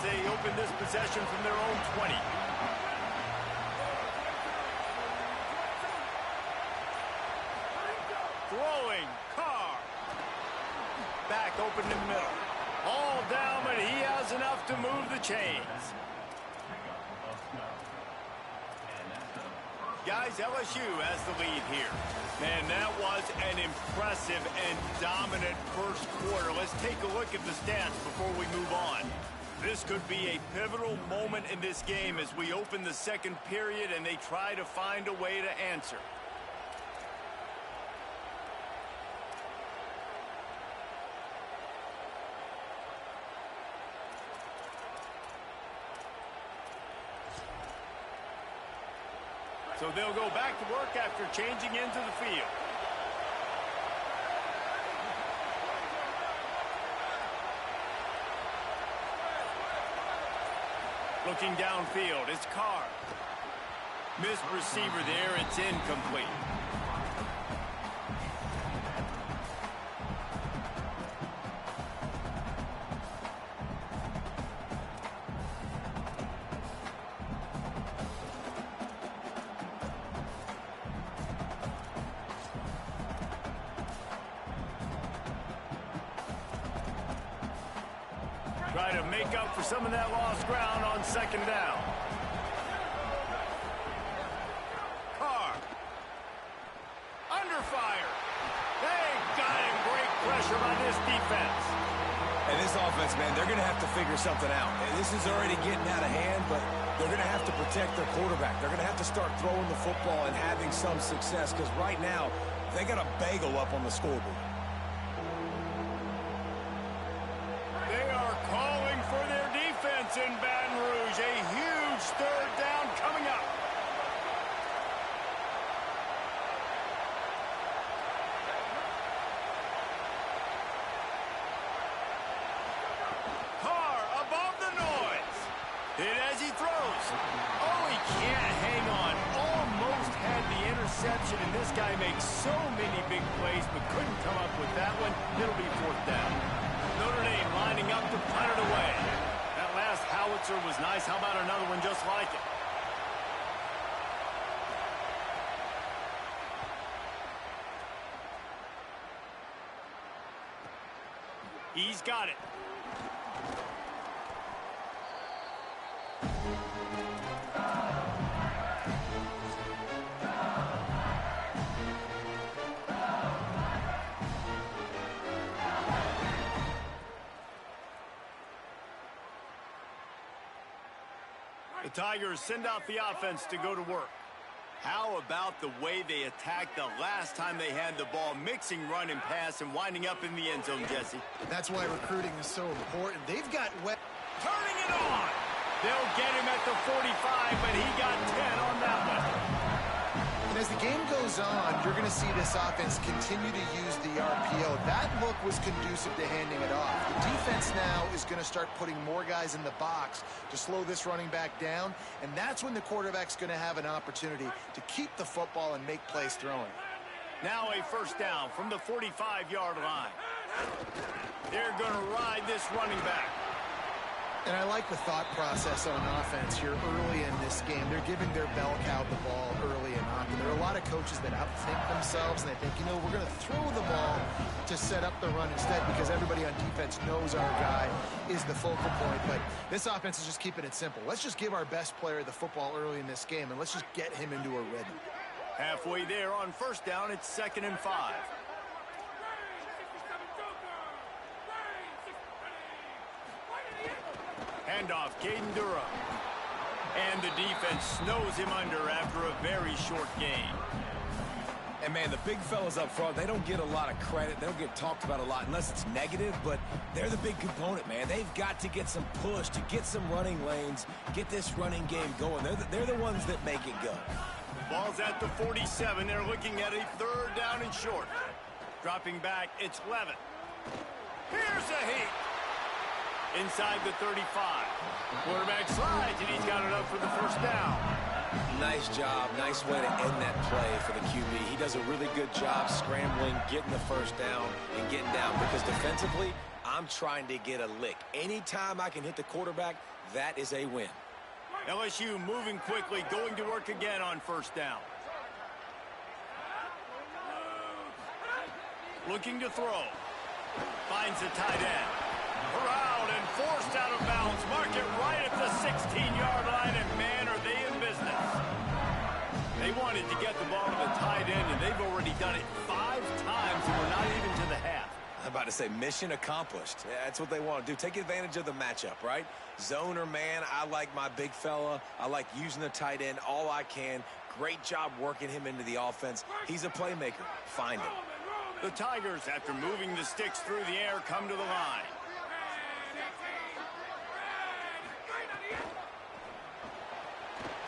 they open this possession from their own 20. Throwing, Carr. Back open in the middle. All down, but he has enough to move the chains. Guys, LSU has the lead here. Man, that was an impressive and dominant first quarter. Let's take a look at the stats before we move on. This could be a pivotal moment in this game as we open the second period and they try to find a way to answer. So they'll go back to work after changing into the field. Looking downfield, it's Carr. Missed receiver there, it's incomplete. Try to make up for some of that lost ground on second down. Carr. Under fire. They got him. Great pressure by this defense. And this offense, man, they're going to have to figure something out. And this is already getting out of hand, but they're going to have to protect their quarterback. They're going to have to start throwing the football and having some success because right now they got a bagel up on the scoreboard. In Baton Rouge, a huge third down coming up. Carr above the noise. Hit as he throws. Oh, he can't hang on. Almost had the interception, and this guy makes so many big plays, but couldn't come up with that one. It'll be fourth down. Notre Dame lining up to punt it away. Last howitzer was nice. How about another one just like it? He's got it. The Tigers send out the offense to go to work. How about the way they attacked the last time they had the ball, mixing run and pass and winding up in the end zone, Jesse? That's why recruiting is so important. They've got turning it on. They'll get him at the 45, but he got 10 on that one. And as the game goes on, you're going to see this offense continue to use the RPO. That look was conducive to handing it off. The defense now is going to start putting more guys in the box to slow this running back down, and that's when the quarterback's going to have an opportunity to keep the football and make plays throwing. Now a first down from the 45-yard line. They're going to ride this running back. And I like the thought process on offense here early in this game. They're giving their bell cow the ball early and often. There are a lot of coaches that outthink themselves, and they think, you know, we're going to throw the ball to set up the run instead because everybody on defense knows our guy is the focal point. But this offense is just keeping it simple. Let's just give our best player the football early in this game, and let's just get him into a rhythm. Halfway there on first down, it's 2nd and 5. Handoff, Caden Durham. And the defense snows him under after a very short game. And, man, the big fellas up front, they don't get a lot of credit. They don't get talked about a lot unless it's negative, but they're the big component, man. They've got to get some push, to get some running lanes, get this running game going. They're the ones that make it go. Ball's at the 47. They're looking at a third down and short. Dropping back, it's Levin. Here's a heat. Inside the 35. Quarterback slides, and he's got it up for the first down. Nice job. Nice way to end that play for the QB. He does a really good job scrambling, getting the first down, and getting down. Because defensively, I'm trying to get a lick. Anytime I can hit the quarterback, that is a win. LSU moving quickly, going to work again on first down. Looking to throw. Finds the tight end. Corralled and forced out of bounds. Mark it right at the 16-yard line, and man, are they in business. They wanted to get the ball to the tight end, and they've already done it 5 times, and we're not even to the half. I'm about to say mission accomplished. Yeah, that's what they want to do. Take advantage of the matchup, right? Zone or man, I like my big fella. I like using the tight end all I can. Great job working him into the offense. He's a playmaker. Find him. The Tigers, after moving the sticks through the air, come to the line.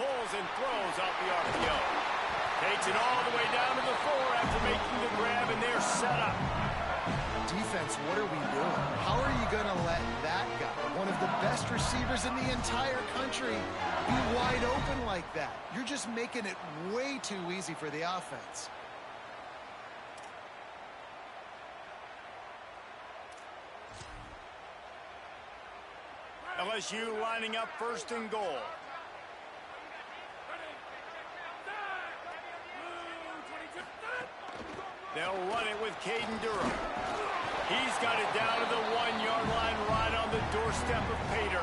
Pulls and throws off the RPO. Takes it all the way down to the 4 after making the grab, and they're set up. Defense, what are we doing? How are you going to let that guy, one of the best receivers in the entire country, be wide open like that? You're just making it way too easy for the offense. LSU lining up first and goal. They'll run it with Caden Durham. He's got it down to the 1-yard line right on the doorstep of Pater.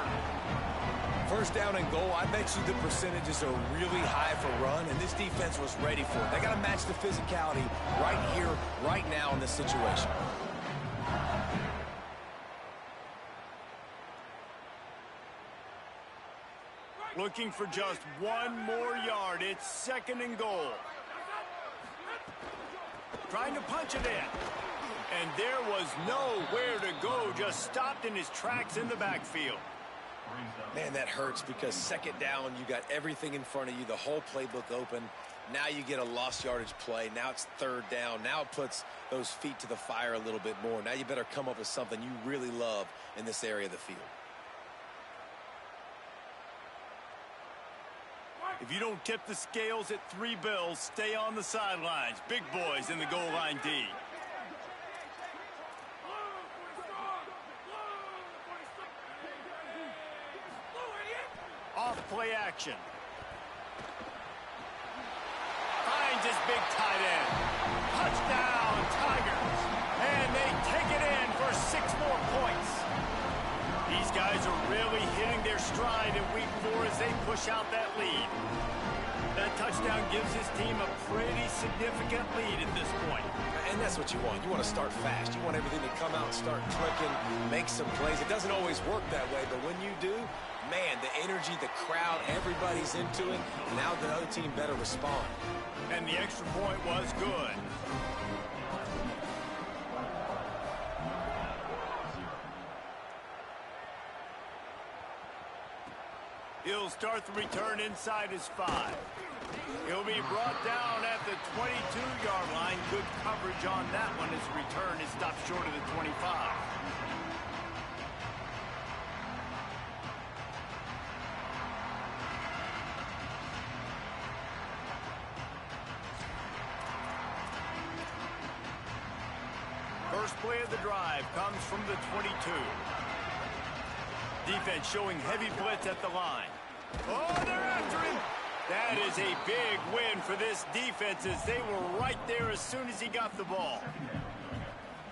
First down and goal, I bet you the percentages are really high for run, and this defense was ready for it. They got to match the physicality right here, right now in this situation. Looking for just 1 more yard. It's second and goal. Trying to punch it in. And there was nowhere to go. Just stopped in his tracks in the backfield. Man, that hurts because second down, you got everything in front of you, the whole playbook open. Now you get a lost yardage play. Now it's third down. Now it puts those feet to the fire a little bit more. Now you better come up with something you really love in this area of the field. If you don't tip the scales at 3 bills, stay on the sidelines. Big boys in the goal line D. Off play action. Finds his big tight end. Touchdown, Tigers. And they take it in for 6 more points. These guys are really hitting their stride in week 4 as they push out that lead. That touchdown gives his team a pretty significant lead at this point. And that's what you want. You want to start fast. You want everything to come out and start clicking, make some plays. It doesn't always work that way, but when you do, man, the energy, the crowd, everybody's into it. Now the other team better respond. And the extra point was good. He'll start the return inside his 5. He'll be brought down at the 22-yard line. Good coverage on that one as the return is stopped short of the 25. First play of the drive comes from the 22. Defense showing heavy blitz at the line. Oh, they're after him. That is a big win for this defense as they were right there as soon as he got the ball.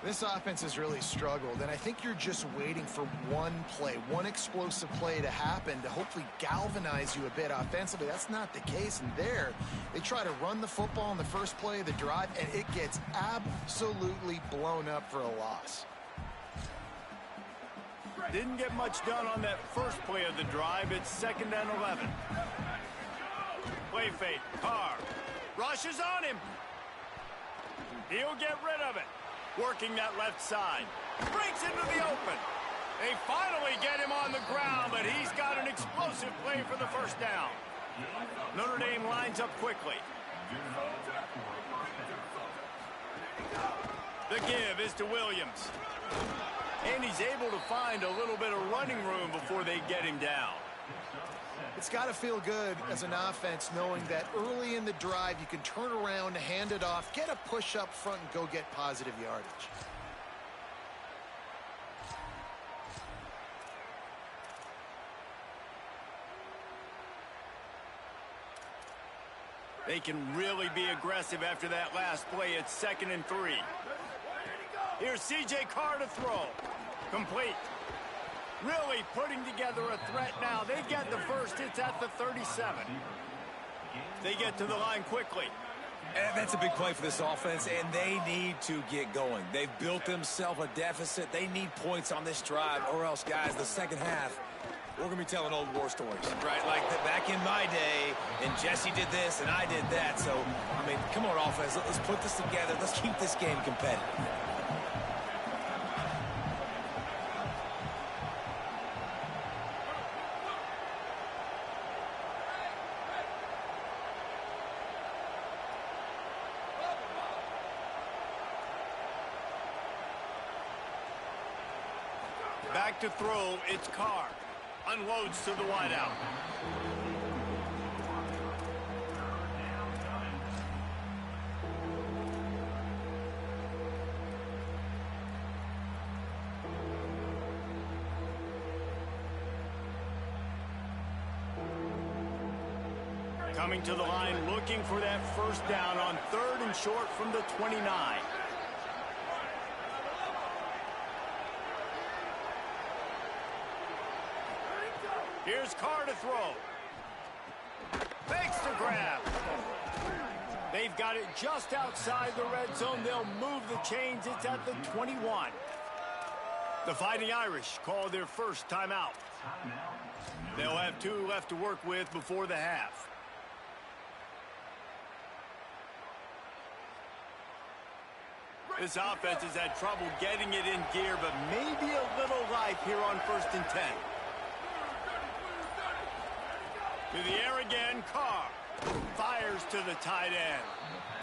This offense has really struggled, and I think you're just waiting for one play, one explosive play to happen to hopefully galvanize you a bit offensively. That's not the case, and there, they try to run the football in the first play of the drive, and it gets absolutely blown up for a loss. Didn't get much done on that first play of the drive. It's 2nd and 11. Play fake. Carr rushes on him. He'll get rid of it. Working that left side. Breaks into the open. They finally get him on the ground, but he's got an explosive play for the first down. Notre Dame lines up quickly. The give is to Williams. And he's able to find a little bit of running room before they get him down. It's got to feel good as an offense knowing that early in the drive you can turn around, hand it off, get a push up front, and go get positive yardage. They can really be aggressive after that last play. It's 2nd and 3. Here's C.J. Carr to throw. Complete. Really putting together a threat now. They get the first. It's at the 37. They get to the line quickly. And that's a big play for this offense, and they need to get going. They've built themselves a deficit. They need points on this drive, or else, guys, the second half, we're going to be telling old war stories. Right, like back in my day, and Jesse did this, and I did that. So, I mean, come on, offense. Let's put this together. Let's keep this game competitive. Back to throw, it's Carr. Unloads to the wideout. Coming to the line, looking for that first down on 3rd and short from the 29. Here's Carr to throw. Fakes to grab. They've got it just outside the red zone. They'll move the chains. It's at the 21. The Fighting Irish call their first timeout. They'll have 2 left to work with before the half. This offense has had trouble getting it in gear, but maybe a little life here on 1st and 10. To the air again, Carr fires to the tight end.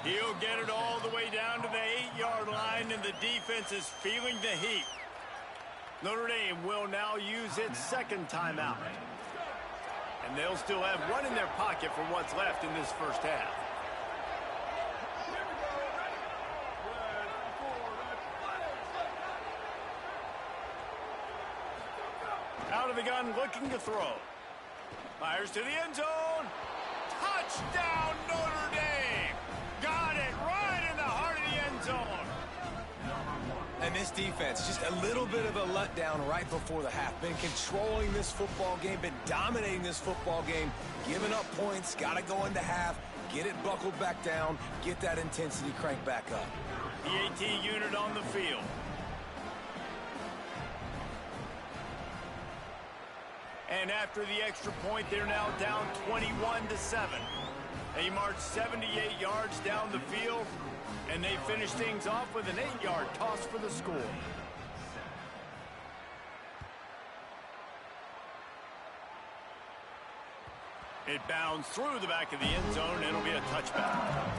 He'll get it all the way down to the 8-yard line, and the defense is feeling the heat. Notre Dame will now use its 2nd timeout. And they'll still have 1 in their pocket for what's left in this first half. Out of the gun, looking to throw. Fires to the end zone. Touchdown, Notre Dame. Got it right in the heart of the end zone. And this defense, just a little bit of a letdown right before the half. Been controlling this football game, been dominating this football game, giving up points, got to go into half, get it buckled back down, get that intensity cranked back up. The AT unit on the field. And after the extra point, they're now down 21-7. They march 78 yards down the field, and they finish things off with an 8-yard toss for the score. It bounds through the back of the end zone, and it'll be a touchback.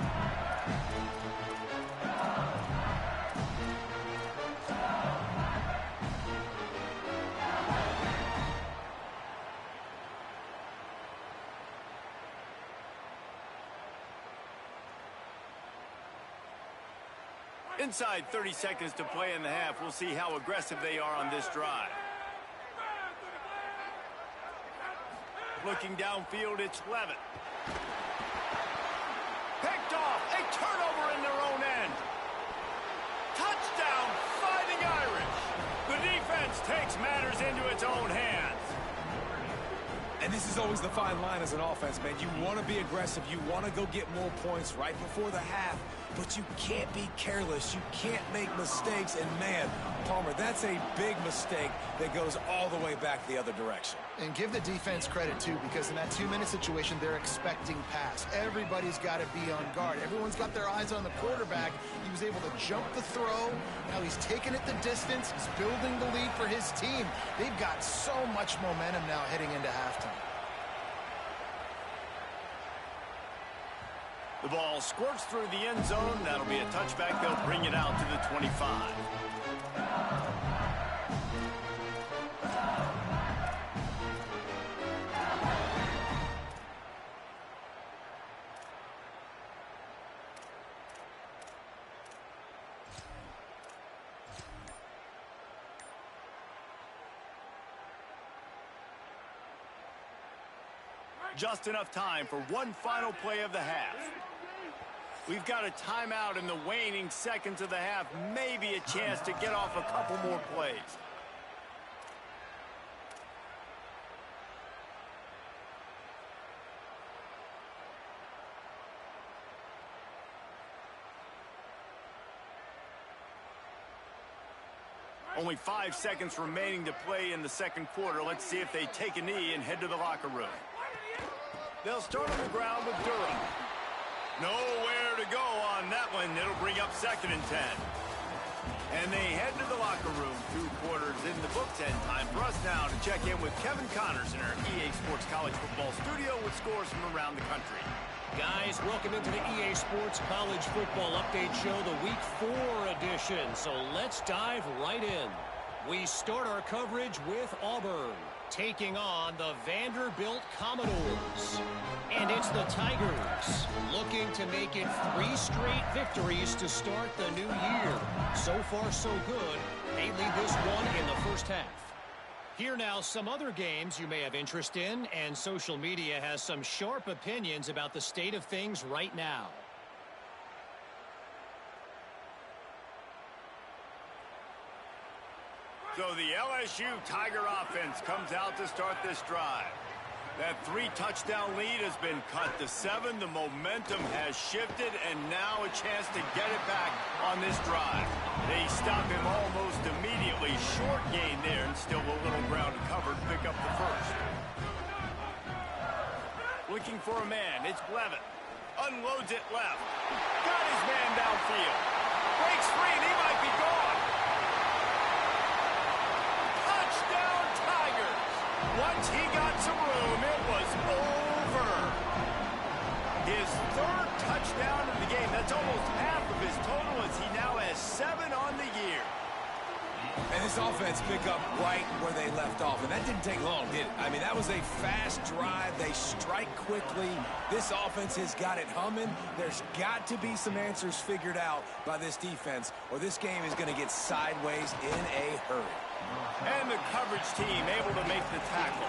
Inside 30 seconds to play in the half. We'll see how aggressive they are on this drive. Looking downfield, it's Levitt. Picked off. A turnover in their own end. Touchdown, Fighting Irish. The defense takes matters into its own hands. And this is always the fine line as an offense, man. You want to be aggressive. You want to go get more points right before the half. But you can't be careless. You can't make mistakes. And, man, Palmer, that's a big mistake that goes all the way back the other direction. And give the defense credit, too, because in that 2-minute situation, they're expecting pass. Everybody's got to be on guard. Everyone's got their eyes on the quarterback. He was able to jump the throw. Now he's taking it the distance. He's building the lead for his team. They've got so much momentum now heading into halftime. The ball squirts through the end zone. That'll be a touchback. They'll bring it out to the 25. Just enough time for one final play of the half. We've got a timeout in the waning seconds of the half. Maybe a chance to get off a couple more plays. Only 5 seconds remaining to play in the second quarter. Let's see if they take a knee and head to the locker room. They'll start on the ground with Durham. Nowhere to go on that one. It'll bring up 2nd and 10. And they head to the locker room. 2 quarters in the books, and time for us now to check in with Kevin Connors in our EA Sports College Football studio with scores from around the country. Guys, welcome into the EA Sports College Football Update Show, the Week 4 edition. So let's dive right in. We start our coverage with Auburn, taking on the Vanderbilt Commodores. And it's the Tigers, looking to make it 3 straight victories to start the new year. So far, so good. They lead this one in the first half. Here now, some other games you may have interest in, and social media has some sharp opinions about the state of things right now. So the LSU Tiger offense comes out to start this drive. That 3-touchdown lead has been cut to 7. The momentum has shifted, and now a chance to get it back on this drive. They stop him almost immediately. Short gain there, and still a little ground covered. Pick up the first. Looking for a man. It's Blevin. Unloads it left. Got his man downfield. Breaks free, and he might be gone. Touchdown, Tigers. Once he got some room, it was over. His 3rd touchdown of the game. That's almost half of his total, as he now has 7 on the year. And this offense pick up right where they left off. And that didn't take long, did it? I mean, that was a fast drive. They strike quickly. This offense has got it humming. There's got to be some answers figured out by this defense, or this game is going to get sideways in a hurry. And the coverage team able to make the tackle.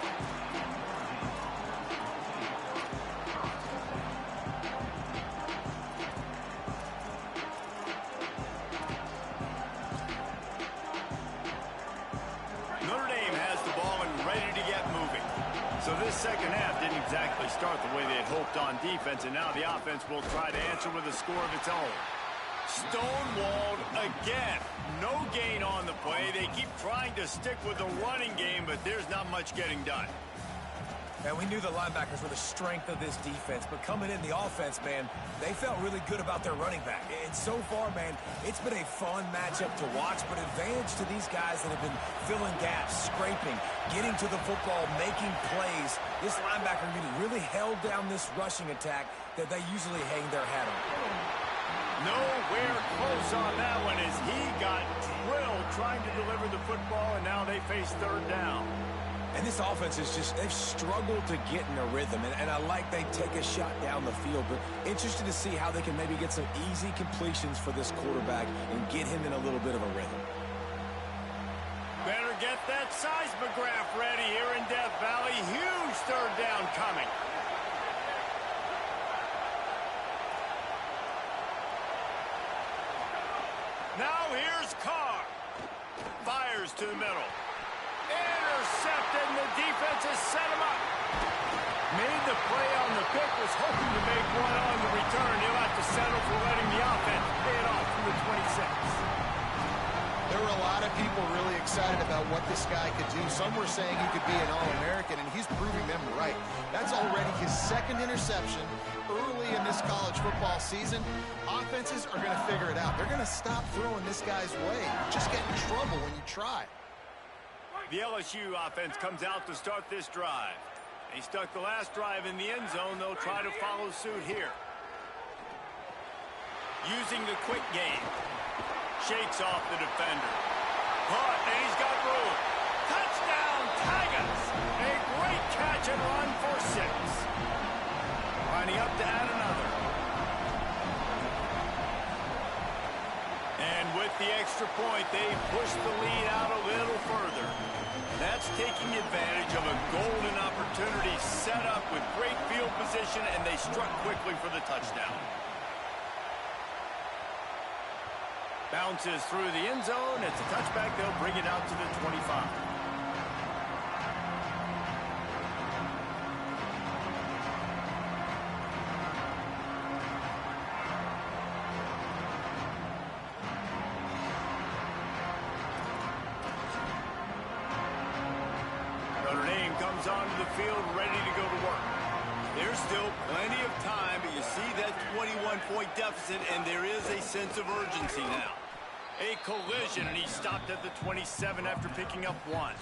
Notre Dame has the ball and ready to get moving. So this second half didn't exactly start the way they had hoped on defense, and now the offense will try to answer with a score of its own. Stonewalled again. No gain on the play. They keep trying to stick with the running game, but there's not much getting done. And we knew the linebackers were the strength of this defense, but coming in the offense, man, they felt really good about their running back. And so far, man, it's been a fun matchup to watch, but advantage to these guys that have been filling gaps, scraping, getting to the football, making plays. This linebacker really held down this rushing attack that they usually hang their hat on. Nowhere close on that one as he got drilled trying to deliver the football, and now they face 3rd down. And this offense is they've struggled to get in a rhythm, and I like they take a shot down the field, but interested to see how they can maybe get some easy completions for this quarterback and get him in a little bit of a rhythm. Better get that seismograph ready here in Death Valley. Huge 3rd down coming. Now here's Carr. Fires to the middle. Intercepted, and the defense has set him up. Made the play on the pick, was hoping to make one on the return. He'll have to settle for letting the offense pay it off from the 26. There were a lot of people really excited about what this guy could do. Some were saying he could be an All-American, and he's proving them right. That's already his 2nd interception early in this college football season. Offenses are going to figure it out. They're going to stop throwing this guy's way. You just get in trouble when you try. The LSU offense comes out to start this drive. They stuck the last drive in the end zone. They'll try to follow suit here. Using the quick game. Shakes off the defender. Caught, and he's got room. Touchdown, Tigers! A great catch and run for 6. Lining up to add another. And with the extra point, they push the lead out a little further. That's taking advantage of a golden opportunity set up with great field position, and they struck quickly for the touchdown. Bounces through the end zone. It's a touchback. They'll bring it out to the 25. Comes onto the field ready to go to work. There's still plenty of time, but you see that 21-point deficit, and there is a sense of urgency now. A collision, and he stopped at the 27 after picking up 1.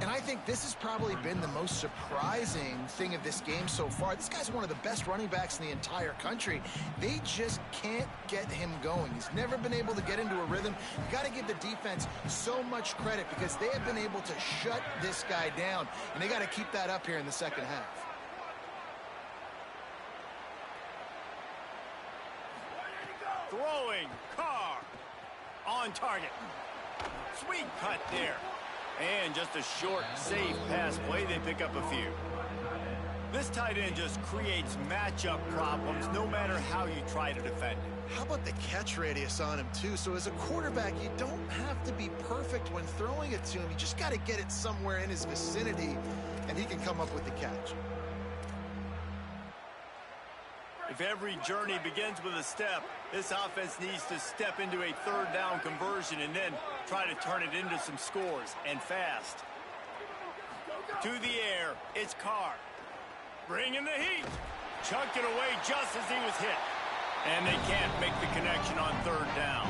And I think this has probably been the most surprising thing of this game so far. This guy's one of the best running backs in the entire country. They just can't get him going. He's never been able to get into a rhythm. You got to give the defense so much credit because they have been able to shut this guy down, and they got to keep that up here in the second half. Throwing, Carr on target. Sweet cut there. And just a short, safe pass play. They pick up a few. This tight end just creates matchup problems no matter how you try to defend him. How about the catch radius on him, too? So as a quarterback, you don't have to be perfect when throwing it to him. You just got to get it somewhere in his vicinity, and he can come up with the catch. If every journey begins with a step, this offense needs to step into a third down conversion and then try to turn it into some scores, and fast. To the air, it's Carr. Bringing the heat. Chunked it away just as he was hit. And they can't make the connection on third down.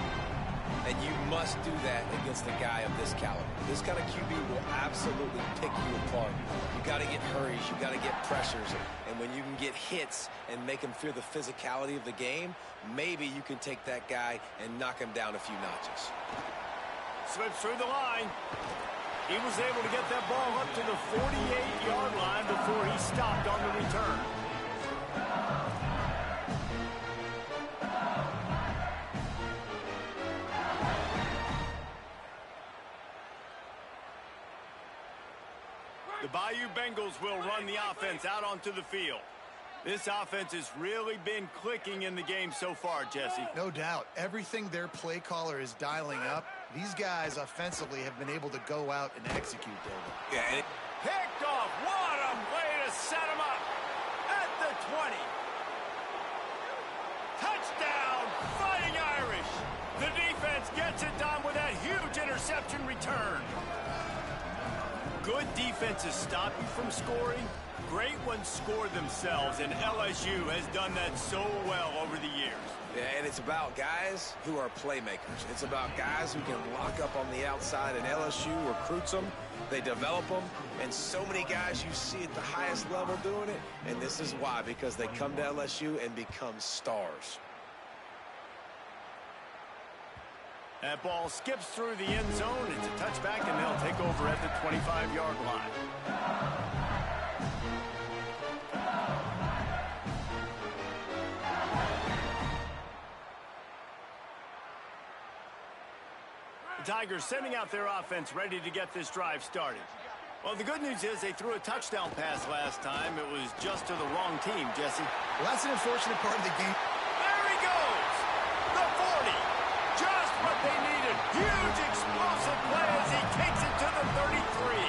And you must do that against a guy of this caliber. This kind of QB will absolutely pick you apart. You got to get hurries. You got to get pressures. And when you can get hits and make him fear the physicality of the game, maybe you can take that guy and knock him down a few notches. Slips through the line. He was able to get that ball up to the 48-yard line before he stopped on the return. The Bayou Bengals will run the offense out onto the field. This offense has really been clicking in the game so far, Jesse. No doubt. Everything their play caller is dialing up, these guys offensively have been able to go out and execute, David. Yeah, Picked off. What a way to set him up at the 20. Touchdown, Fighting Irish. The defense gets it done with that huge interception return. Good defenses stop you from scoring. Great ones score themselves, and LSU has done that so well over the years. Yeah, and it's about guys who are playmakers. It's about guys who can lock up on the outside, and LSU recruits them. They develop them, and so many guys you see at the highest level doing it, and this is why, because they come to LSU and become stars. That ball skips through the end zone. It's a touchback, and they'll take over at the 25-yard line. The Tigers sending out their offense ready to get this drive started. Well, the good news is they threw a touchdown pass last time. It was just to the wrong team, Jesse. Well, that's an unfortunate part of the game. There he goes! The 40! Just what they needed. Huge explosive play as he takes it to the 33.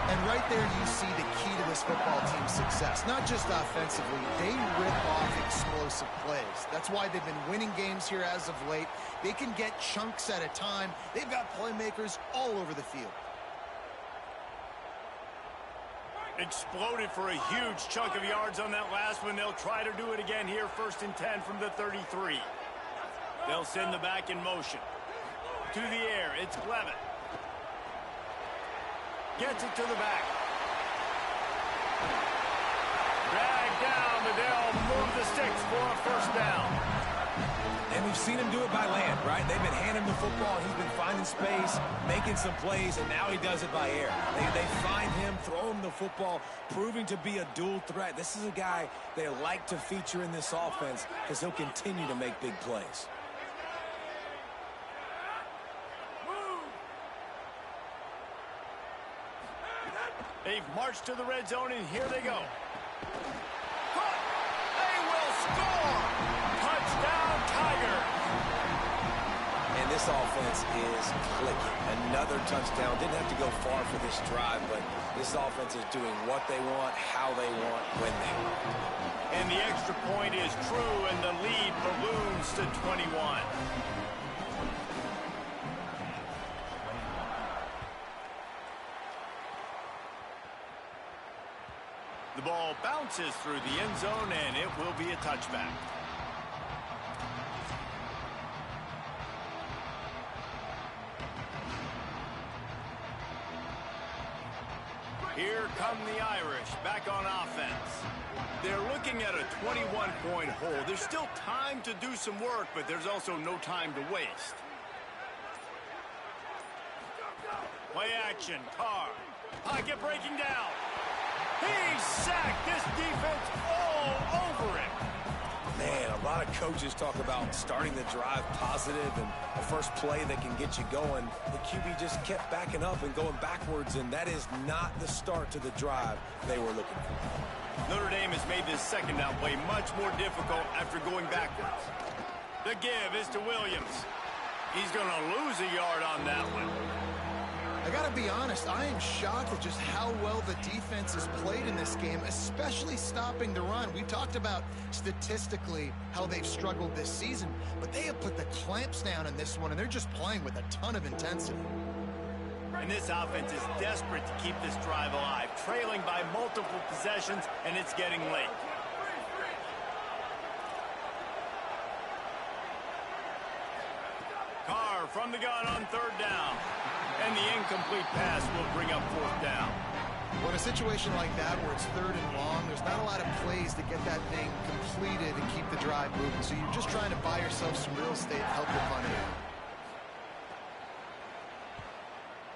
And right there you see the key to this football team's success. Not just offensively, they rip off explosive plays. That's why they've been winning games here as of late. They can get chunks at a time. They've got playmakers all over the field. Exploded for a huge chunk of yards on that last one. They'll try to do it again here, 1st and 10 from the 33. They'll send the back in motion. To the air, it's Glevitt. Gets it to the back. Dragged down, but they'll move the sticks for a first down. And we've seen him do it by land, right? They've been handing him the football. He's been finding space, making some plays, and now he does it by air. They find him, throw him the football, proving to be a dual threat. This is a guy they like to feature in this offense because he'll continue to make big plays. They've marched to the red zone, and here they go. Caught! They will score! Touchdown, Tigers! And this offense is clicking. Another touchdown. Didn't have to go far for this drive, but this offense is doing what they want, how they want, when they want. And the extra point is true, and the lead balloons to 21. The ball bounces through the end zone, and it will be a touchback. Here come the Irish back on offense. They're looking at a 21-point hole. There's still time to do some work, but there's also no time to waste. Play action, Carr. Pocket breaking down. He sacked this defense all over him. Man, a lot of coaches talk about starting the drive positive and the first play that can get you going. The QB just kept backing up and going backwards, and that is not the start to the drive they were looking for. Notre Dame has made this second down play much more difficult after going backwards. The give is to Williams. He's going to lose a yard on that one. I got to be honest, I am shocked at just how well the defense has played in this game, especially stopping the run. We talked about statistically how they've struggled this season, but they have put the clamps down in this one, and they're just playing with a ton of intensity. And this offense is desperate to keep this drive alive, trailing by multiple possessions, and it's getting late. Carr from the gun on third down. And the incomplete pass will bring up fourth down. Well, in a situation like that where it's third and long, there's not a lot of plays to get that thing completed and keep the drive moving. So you're just trying to buy yourself some real estate and help your punt out.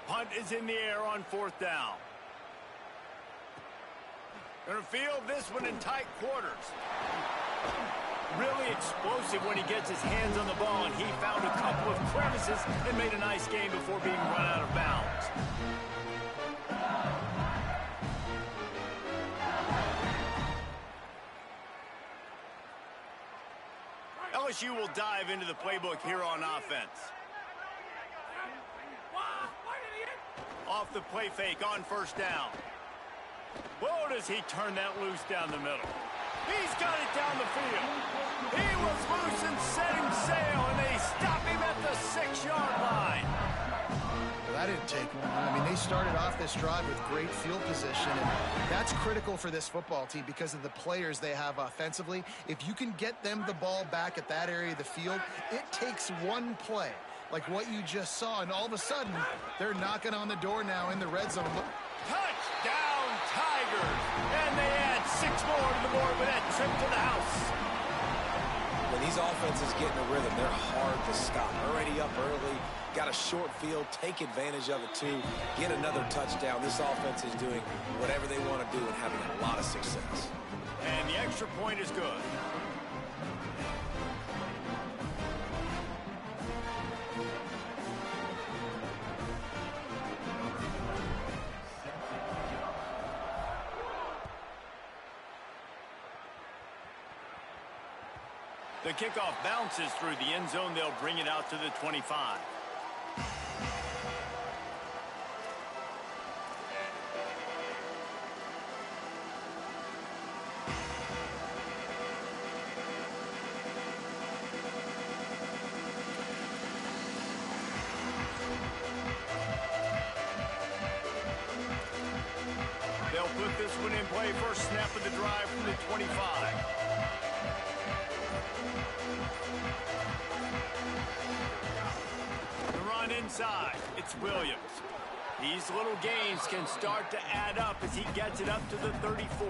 Punt is in the air on fourth down. Gonna field this one in tight quarters. Really explosive when he gets his hands on the ball, and he found a couple of crevices and made a nice game before being run out of bounds. LSU will dive into the playbook here on offense. Off the play fake on first down. Whoa, does he turn that loose down the middle. He's got it down the field. He was loose and setting sail, and they stop him at the 6-yard line. Well, that didn't take long. I mean, they started off this drive with great field position, and that's critical for this football team because of the players they have offensively. If you can get them the ball back at that area of the field, it takes one play, like what you just saw, and all of a sudden, they're knocking on the door now in the red zone. Touchdown, Tigers! And they add 6 more to the board with that trip to the house. When these offenses get in a rhythm, they're hard to stop. Already up early, got a short field, take advantage of it too, get another touchdown. This offense is doing whatever they want to do and having a lot of success. And the extra point is good. The kickoff bounces through the end zone. They'll bring it out to the 25. They'll put this one in play. First snap of the drive from the 25. The run inside. It's Williams. These little gains can start to add up as he gets it up to the 34.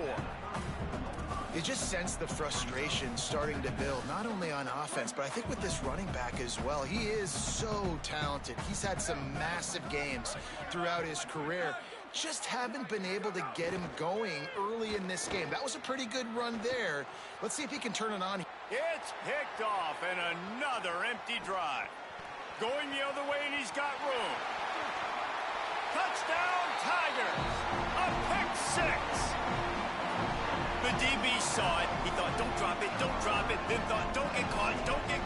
You just sense the frustration starting to build, not only on offense, but I think with this running back as well. He is so talented. He's had some massive games throughout his career. Just haven't been able to get him going early in this game. That was a pretty good run there. Let's see if he can turn it on. It's picked off, and another empty drive. Going the other way, and he's got room. Touchdown, Tigers! A pick six! The DB saw it. He thought, don't drop it, then thought, don't get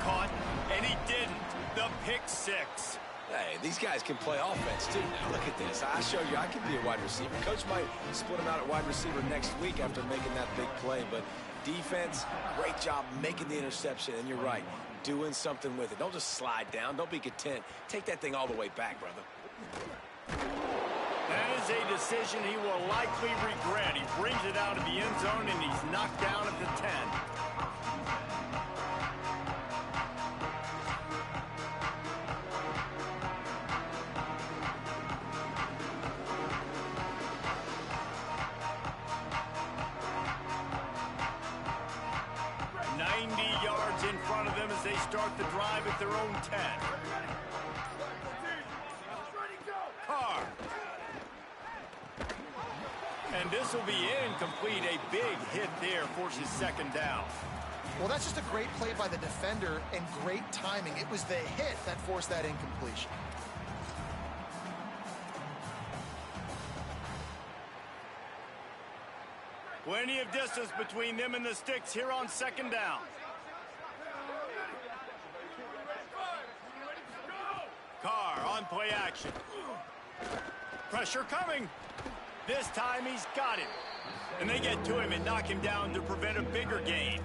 caught, and he didn't. The pick six. Hey, these guys can play offense, too. Now, look at this. I showed you I can be a wide receiver. Coach might split him out at wide receiver next week after making that big play, but defense, great job making the interception, and you're right, doing something with it. Don't just slide down. Don't be content. Take that thing all the way back, brother. That is a decision he will likely regret. He brings it out of the end zone, and he's knocked down at the 10. In front of them as they start the drive at their own 10. Carr. And this will be incomplete. A big hit there forces second down. Well, that's just a great play by the defender and great timing. It was the hit that forced that incompletion. Plenty of distance between them and the sticks here on second down. Carr on play action. Pressure coming. This time he's got him. And they get to him and knock him down to prevent a bigger gain.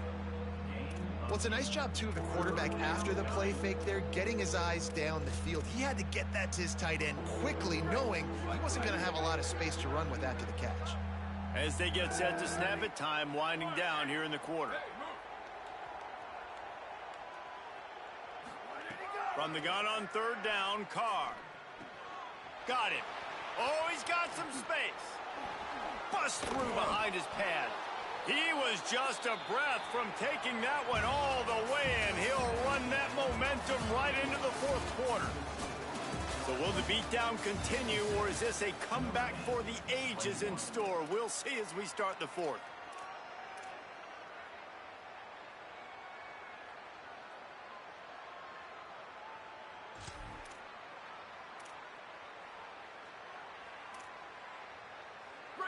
Well, it's a nice job, too, of the quarterback after the play fake there, getting his eyes down the field. He had to get that to his tight end quickly, knowing he wasn't going to have a lot of space to run with after the catch. As they get set to snap it, time winding down here in the quarter. From the gun on third down, Carr. Got him. Oh, he's got some space. Bust through behind his pad. He was just a breath from taking that one all the way, and he'll run that momentum right into the fourth quarter. So will the beatdown continue, or is this a comeback for the ages in store? We'll see as we start the fourth.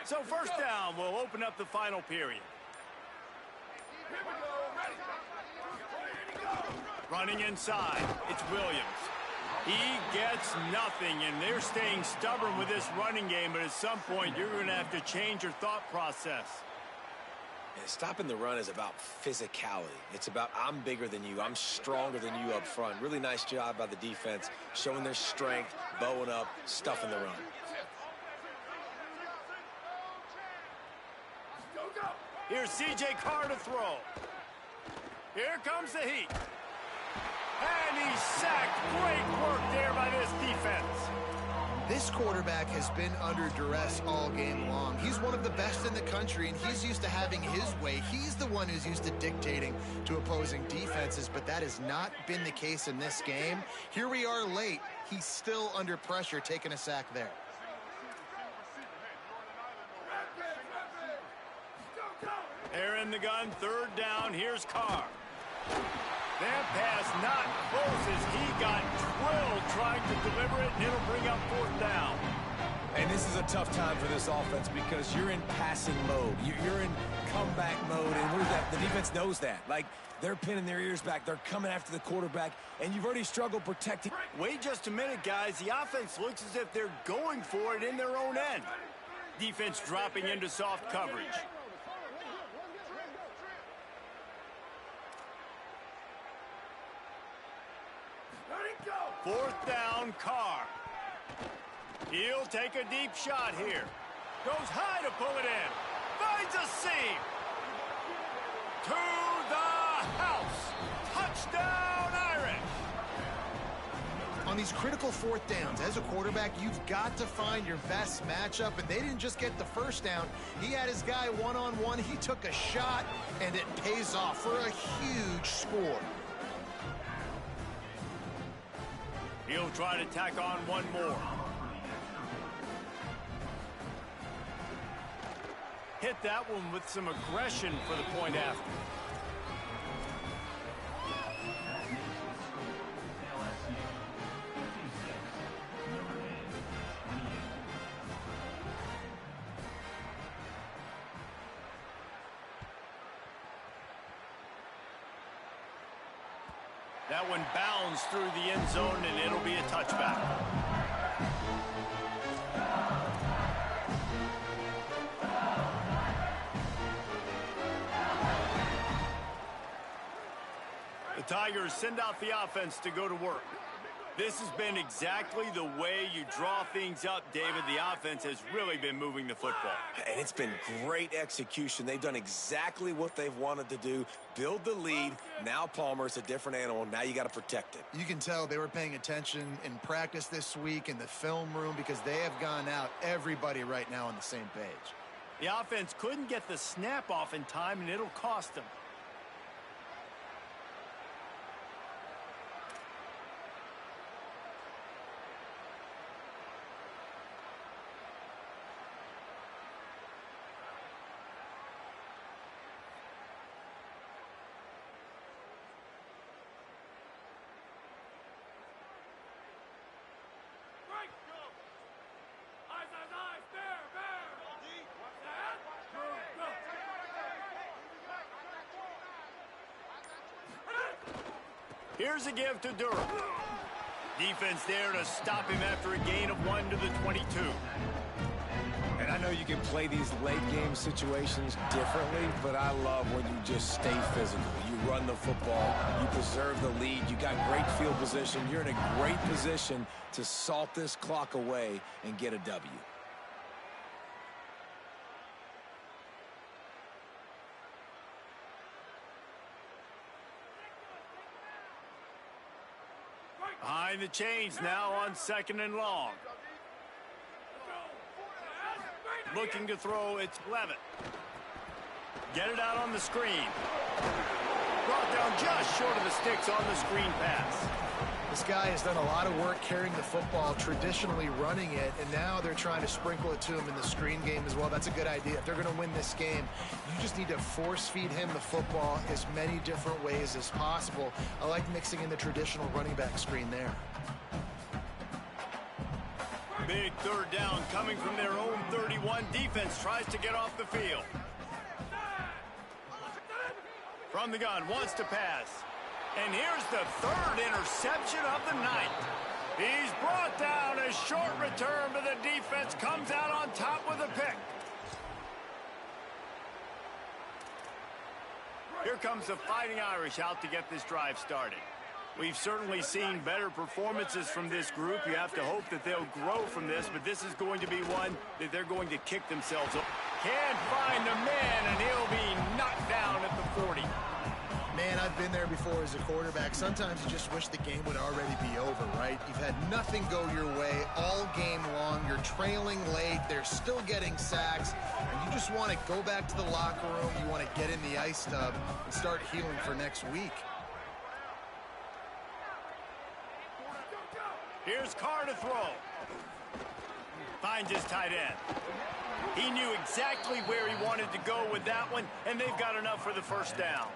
So first down will open up the final period. Running inside, it's Williams. He gets nothing, and they're staying stubborn with this running game, but at some point you're going to have to change your thought process. And stopping the run is about physicality. It's about I'm bigger than you, I'm stronger than you up front. Really nice job by the defense, showing their strength, bowing up, stuffing the run. Here's C.J. Carr to throw. Here comes the heat. And he's sacked. Great work there by this defense. This quarterback has been under duress all game long. He's one of the best in the country, and he's used to having his way. He's the one who's used to dictating to opposing defenses, but that has not been the case in this game. Here we are late. He's still under pressure, taking a sack there. They're in the gun, third down. Here's Carr. That pass not close as he got drilled trying to deliver it, and it'll bring up fourth down. And this is a tough time for this offense because you're in passing mode. You're in comeback mode, and what is that? The defense knows that. Like, they're pinning their ears back. They're coming after the quarterback, and you've already struggled protecting. Wait just a minute, guys. The offense looks as if they're going for it in their own end. Defense dropping into soft coverage. Fourth down, Carr. He'll take a deep shot here. Goes high to pull it in. Finds a seam. To the house. Touchdown, Irish. On these critical fourth downs, as a quarterback, you've got to find your best matchup, and they didn't just get the first down. He had his guy one-on-one. He took a shot, and it pays off for a huge score. He'll try to tack on one more. Hit that one with some aggression for the point after. That one bounds through the end zone, and it'll be a touchback. The Tigers send out the offense to go to work. This has been exactly the way you draw things up, David. The offense has really been moving the football. And it's been great execution. They've done exactly what they've wanted to do. Build the lead. Now Palmer's a different animal. Now you got to protect it. You can tell they were paying attention in practice this week in the film room because they have gone out, everybody right now on the same page. The offense couldn't get the snap off in time, and it'll cost them. Here's a give to Durham. Defense there to stop him after a gain of 1 to the 22. And I know you can play these late game situations differently, but I love when you just stay physical. You run the football, you preserve the lead, you got great field position. You're in a great position to salt this clock away and get a W. Behind the chains now on 2nd and long. Looking to throw, it's Levitt. Get it out on the screen. Brought down just short of the sticks on the screen pass. This guy has done a lot of work carrying the football, traditionally running it, and now they're trying to sprinkle it to him in the screen game as well. That's a good idea. If they're going to win this game, you just need to force feed him the football as many different ways as possible. I like mixing in the traditional running back screen there. Big third down coming from their own 31. Defense tries to get off the field. From the gun, wants to pass. And here's the 3rd interception of the night. He's brought down. A short return, but the defense comes out on top with a pick. Here comes the Fighting Irish out to get this drive started. We've certainly seen better performances from this group. You have to hope that they'll grow from this, but this is going to be one that they're going to kick themselves up. Can't find the man, and he'll be knocked down at the 40. Man, I've been there before as a quarterback. Sometimes you just wish the game would already be over, right? You've had nothing go your way all game long. You're trailing late. They're still getting sacks. And you just want to go back to the locker room. You want to get in the ice tub and start healing for next week. Here's Carr to throw. Finds his tight end. He knew exactly where he wanted to go with that one, and they've got enough for the first down.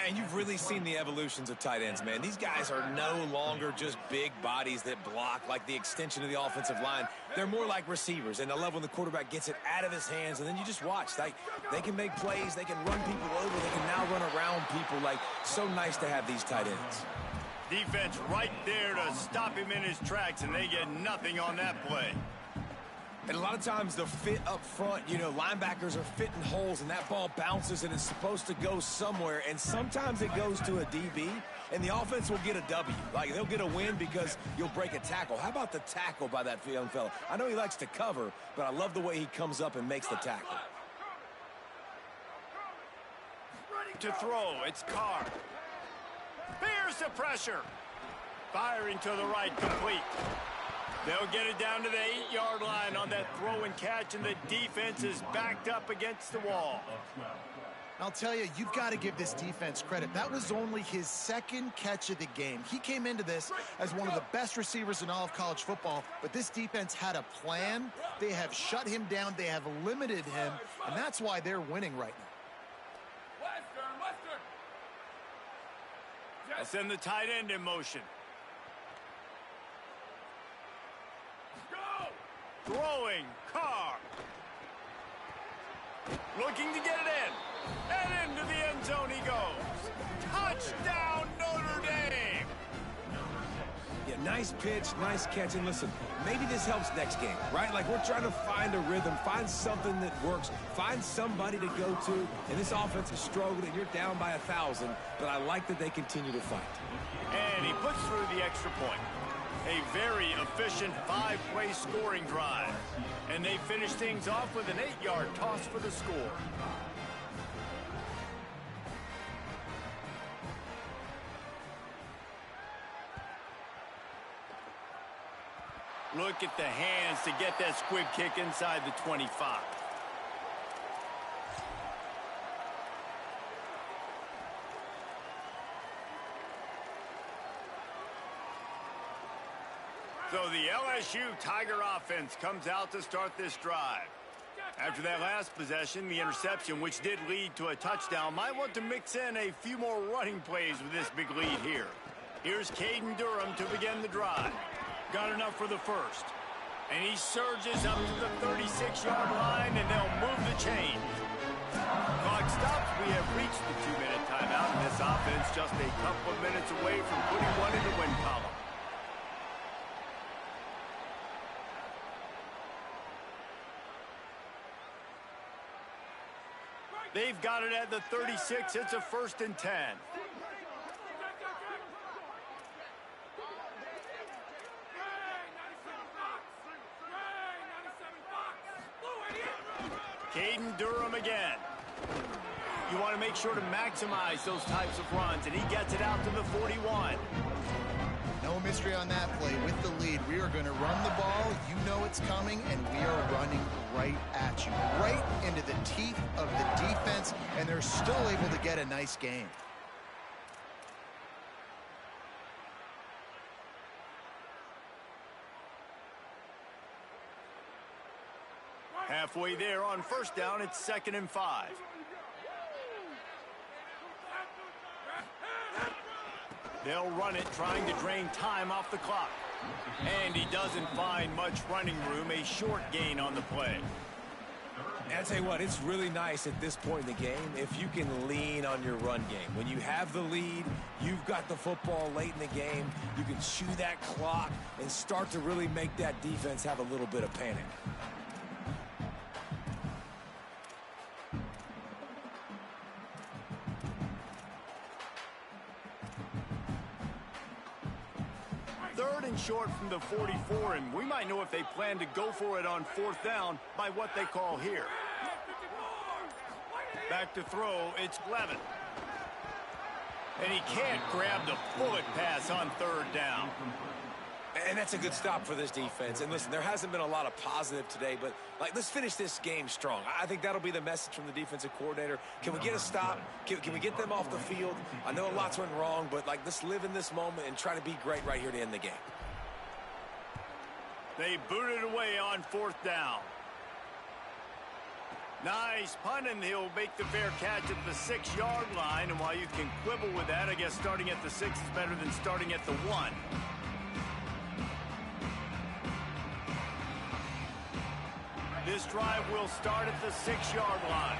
And you've really seen the evolutions of tight ends, man. These guys are no longer just big bodies that block like the extension of the offensive line. They're more like receivers, and I love when the quarterback gets it out of his hands, and then you just watch. They can make plays, they can run people over, they can now run around people. Like, so nice to have these tight ends. Defense right there to stop him in his tracks, and they get nothing on that play. And a lot of times the fit up front, you know, linebackers are fitting holes, and that ball bounces, and it's supposed to go somewhere, and sometimes it goes to a DB, and the offense will get a W. Like, they'll get a win because you'll break a tackle. How about the tackle by that young fella? I know he likes to cover, but I love the way he comes up and makes the tackle. To throw, it's Carr. Here's the pressure. Firing to the right, complete. They'll get it down to the 8-yard line on that throw and catch, and the defense is backed up against the wall. I'll tell you, you've got to give this defense credit. That was only his 2nd catch of the game. He came into this as one of the best receivers in all of college football, but this defense had a plan. They have shut him down. They have limited him, and that's why they're winning right now. They'll send the tight end in motion. Throwing, Carr. Looking to get it in. And into the end zone he goes. Touchdown, Notre Nice pitch, nice catch. And listen, maybe this helps next game, right? Like we're trying to find a rhythm, find something that works, find somebody to go to. And this offense is struggling, and you're down by 1,000, but I like that they continue to fight. And he puts through the extra point. A very efficient 5-play scoring drive. And they finish things off with an 8-yard toss for the score. Look at the hands to get that squib kick inside the 25. So the LSU Tiger offense comes out to start this drive. After that last possession, the interception, which did lead to a touchdown, might want to mix in a few more running plays with this big lead here. Here's Caden Durham to begin the drive. Got enough for the first. And he surges up to the 36-yard line, and they'll move the chains. Clock stops. We have reached the 2-minute timeout, and this offense just a couple of minutes away from putting one in the win column. They've got it at the 36. It's a 1st and 10. Caden Durham again. You want to make sure to maximize those types of runs, and he gets it out to the 41. No mystery on that play. With the lead, we are going to run the ball. You know it's coming, and we are running right at you, right into the teeth of the defense, and they're still able to get a nice game. Halfway there on 1st down, it's 2nd and 5. They'll run it, trying to drain time off the clock. And he doesn't find much running room, a short gain on the play. And I tell you what, it's really nice at this point in the game if you can lean on your run game. When you have the lead, you've got the football late in the game, you can chew that clock and start to really make that defense have a little bit of panic. Short from the 44, and we might know if they plan to go for it on 4th down by what they call here. Back to throw, it's Levin. And he can't grab the bullet pass on 3rd down. And that's a good stop for this defense. And listen, there hasn't been a lot of positive today, but let's finish this game strong. I think that'll be the message from the defensive coordinator. Can we get a stop? Can we get them off the field? I know a lot's went wrong, but let's live in this moment and try to be great right here to end the game. They boot it away on 4th down. Nice punt, and he'll make the fair catch at the 6-yard line. And while you can quibble with that, I guess starting at the 6 is better than starting at the 1. This drive will start at the 6-yard line.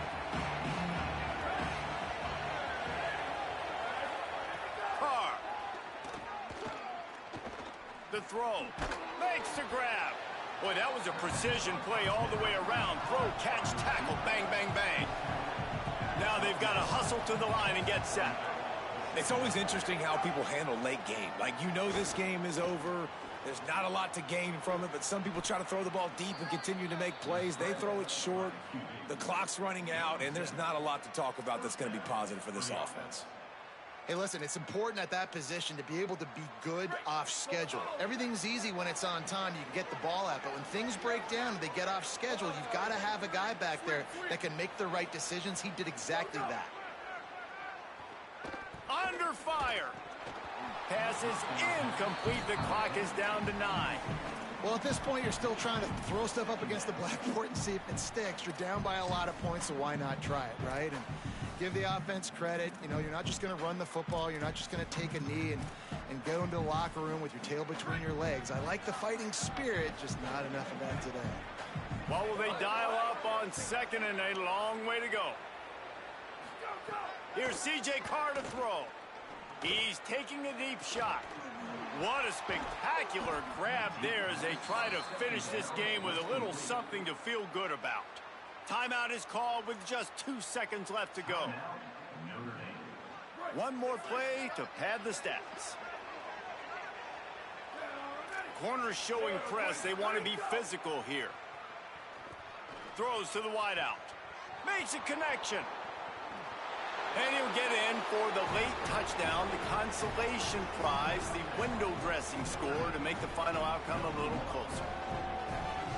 Carr. The throw. Makes the grab. Boy, that was a precision play all the way around. Throw, catch, tackle, bang, bang, bang. Now they've got to hustle to the line and get set. It's always interesting how people handle late game. You know this game is over. There's not a lot to gain from it, but some people try to throw the ball deep and continue to make plays. They throw it short. The clock's running out, and there's not a lot to talk about that's going to be positive for this offense. Hey, listen, it's important at that position to be able to be good off schedule. Everything's easy when it's on time. You can get the ball out, but when things break down and they get off schedule, you've got to have a guy back there that can make the right decisions. He did exactly that. Under fire. Pass is incomplete. The clock is down to 9. Well, at this point, you're still trying to throw stuff up against the blackboard and see if it sticks. You're down by a lot of points, so why not try it, right? And give the offense credit. You know, you're not just going to run the football. You're not just going to take a knee and go into the locker room with your tail between your legs. I like the fighting spirit, just not enough of that today. What will they dial up on 2nd and a long way to go? Here's C.J. Carr to throw. He's taking a deep shot. What a spectacular grab there as they try to finish this game with a little something to feel good about. Timeout is called with just 2 seconds left to go. One more play to pad the stats. Corners showing press. They want to be physical here. Throws to the wideout. Makes a connection. And he'll get in for the late touchdown, the consolation prize, the window dressing score to make the final outcome a little closer.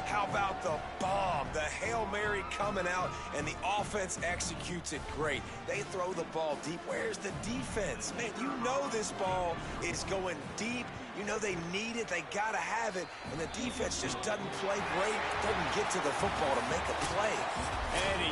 How about the bomb? The Hail Mary coming out, and the offense executes it great. They throw the ball deep. Where's the defense? Man, you know this ball is going deep. You know they need it. They got to have it. And the defense just doesn't play great, doesn't get to the football to make a play. And he